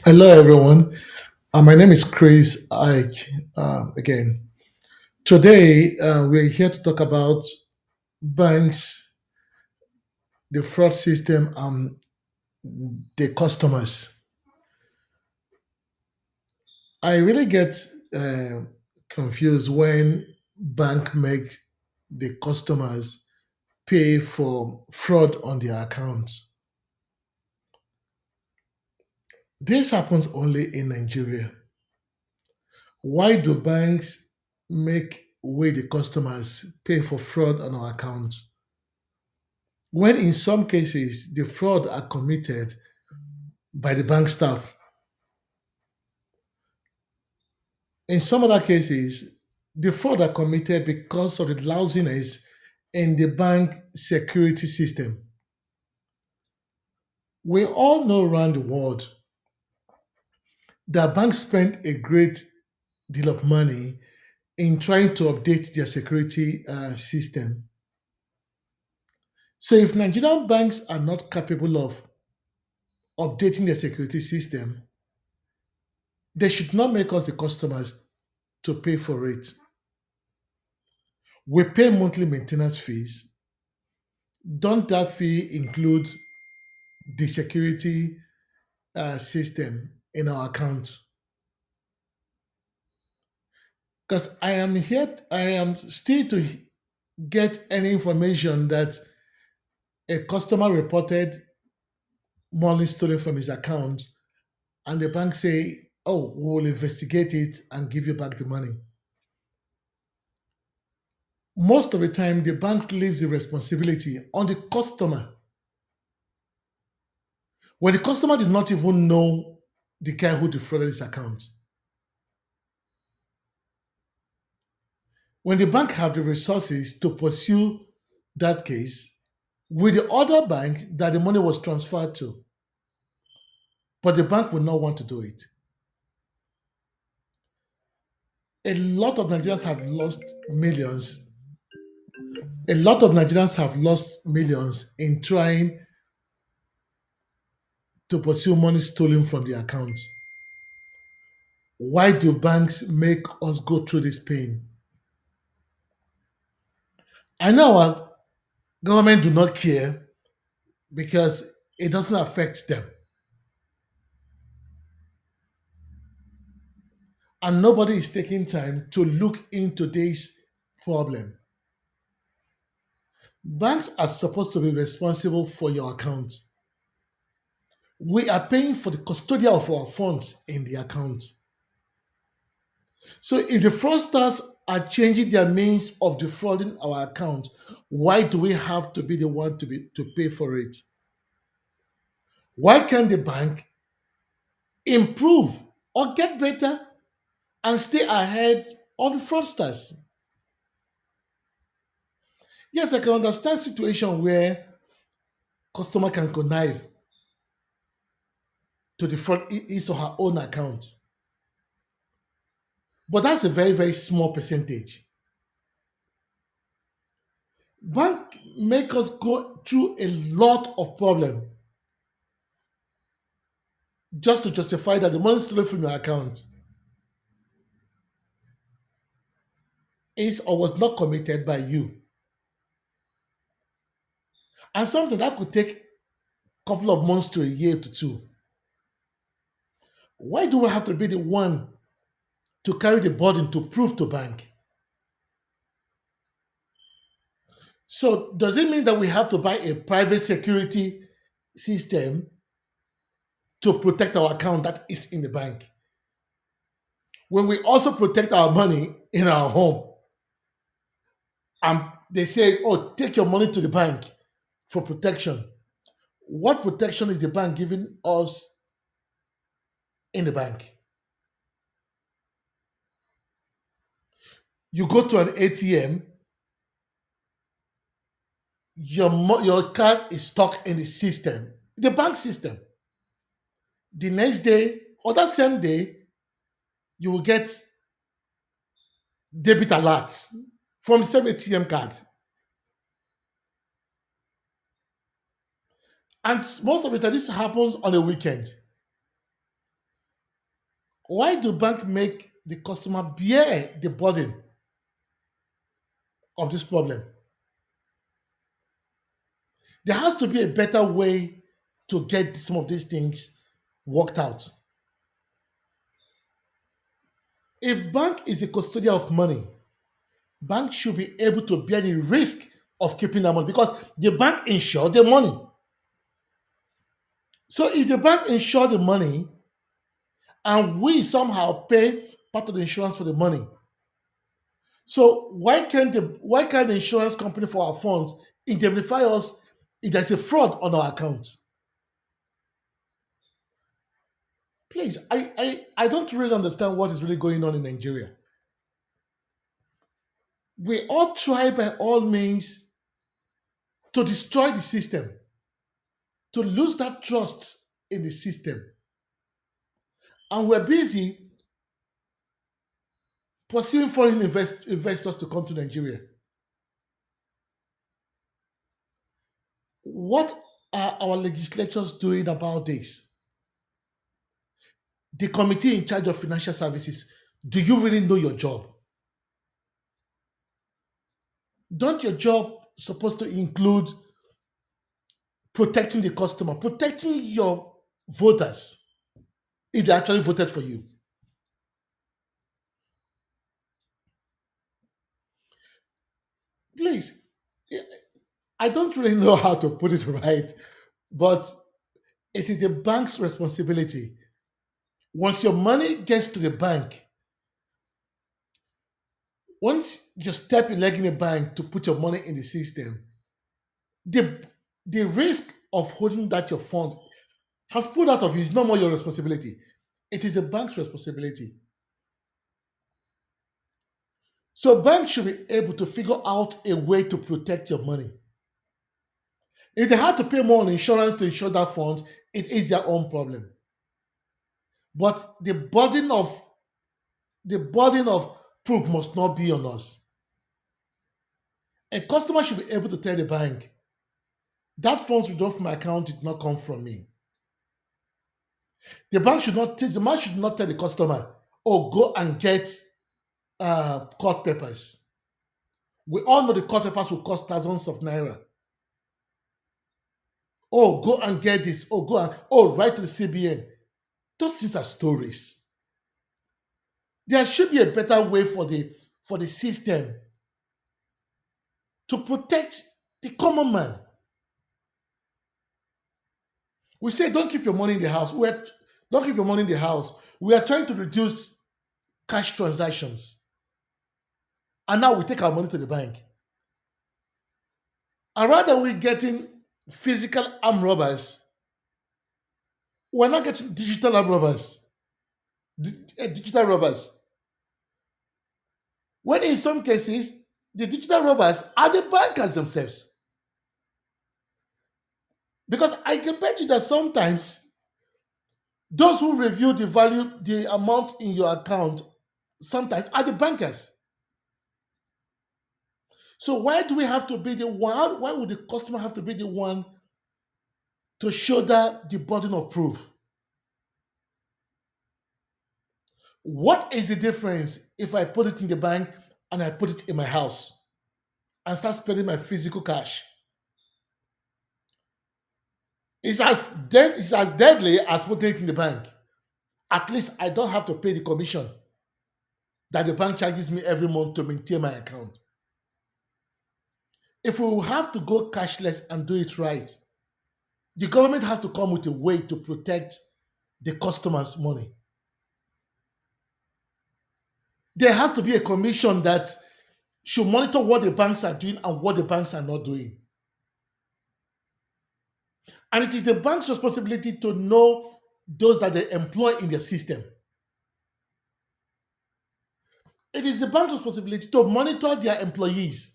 Hello, everyone. My name is Chris Ike again. Today, we're here to talk about banks, the fraud system, and the customers. I really get uh, confused when bank makes the customers pay for fraud on their accounts. This happens only in Nigeria. Why do banks make way the customers pay for fraud on our accounts? When in some cases the fraud are committed by the bank staff. In some other cases, the fraud are committed because of the lousiness in the bank security system. We all know around the world that banks spend a great deal of money in trying to update their security system. So if Nigerian banks are not capable of updating their security system, they should not make us the customers to pay for it. We pay monthly maintenance fees. Don't that fee include the security system in our account? Because I am still to get any information that a customer reported money stolen from his account, and the bank say, "Oh, we will investigate it and give you back the money." Most of the time, the bank leaves the responsibility on the customer when the customer did not even know the guy who defrauded his account. When the bank have the resources to pursue that case with the other bank that the money was transferred to, but the bank will not want to do it. A lot of Nigerians have lost millions. A lot of Nigerians have lost millions in trying to pursue money stolen from their accounts. Why do banks make us go through this pain? I know our government do not care because it doesn't affect them. And nobody is taking time to look into this problem. Banks are supposed to be responsible for your account. We are paying for the custodian of our funds in the account. So if the fraudsters are changing their means of defrauding our account, why do we have to be the one to pay for it? Why can't the bank improve or get better and stay ahead of the fraudsters? Yes, I can understand situation where customer can connive to defraud his or her own account. But that's a very, very small percentage. Bank make us go through a lot of problem just to justify that the money stolen from your account is or was not committed by you. And something that could take a couple of months to a year to two. Why do we have to be the one to carry the burden to prove to bank? So does it mean that we have to buy a private security system to protect our account that is in the bank? When we also protect our money in our home, and they say, "Oh, take your money to the bank for protection." What protection is the bank giving us in the bank? You go to an ATM, your card is stuck in the system, the bank system. The next day or that same day, you will get debit alerts from the same ATM card. And most of the time, this happens on a weekend. Why do bank make the customer bear the burden of this problem? There has to be a better way to get some of these things worked out. If bank is a custodian of money, bank should be able to bear the risk of keeping that money because the bank insure the money. So if the bank insure the money and we somehow pay part of the insurance for the money, so why can't the insurance company for our funds indemnify us if there's a fraud on our account? Please, I don't really understand what is really going on in Nigeria. We all try by all means to destroy the system, to lose that trust in the system. And we're busy pursuing foreign investors to come to Nigeria. What are our legislatures doing about this? The committee in charge of financial services, do you really know your job? Don't your job supposed to include protecting the customer, protecting your voters if they actually voted for you? Please, I don't really know how to put it right, but it is the bank's responsibility. Once your money gets to the bank, once you step your leg in the bank to put your money in the system, the the risk of holding that your fund has pulled out of you is no more your responsibility. It is a bank's responsibility. So banks should be able to figure out a way to protect your money. If they had to pay more on insurance to insure that fund, it is their own problem. But the burden of proof must not be on us. A customer should be able to tell the bank that funds withdrawn from my account did not come from me. The bank should not tell the customer, oh, go and get court papers. We all know the court papers will cost thousands of naira. Oh, go and get this. Oh, write to the CBN. Those things are stories. There should be a better way for the system to protect the common man. We say don't keep your money in the house. Don't keep your money in the house. We are trying to reduce cash transactions. And now we take our money to the bank. And rather than we getting physical armed robbers, we're not getting digital armed robbers, digital robbers. When in some cases, the digital robbers are the bankers themselves. Because I can bet you that sometimes those who review the amount in your account, sometimes are the bankers. So why do we have to be the one? Why would the customer have to be the one to shoulder the burden of proof? What is the difference if I put it in the bank and I put it in my house and start spending my physical cash? It's as deadly as putting it in the bank. At least I don't have to pay the commission that the bank charges me every month to maintain my account. If we will have to go cashless and do it right, the government has to come with a way to protect the customer's money. There has to be a commission that should monitor what the banks are doing and what the banks are not doing. And it is the bank's responsibility to know those that they employ in their system. It is the bank's responsibility to monitor their employees.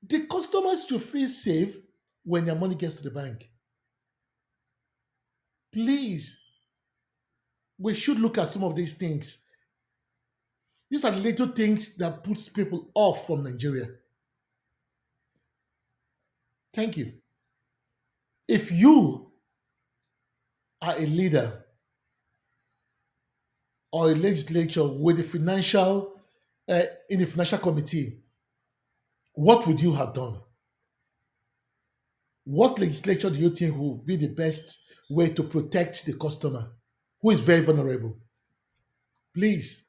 The customers should feel safe when their money gets to the bank. Please, we should look at some of these things. These are little things that puts people off from Nigeria. Thank you. If you are a leader or a legislature with the financial in the financial committee, what would you have done? What legislature do you think will be the best way to protect the customer who is very vulnerable? Please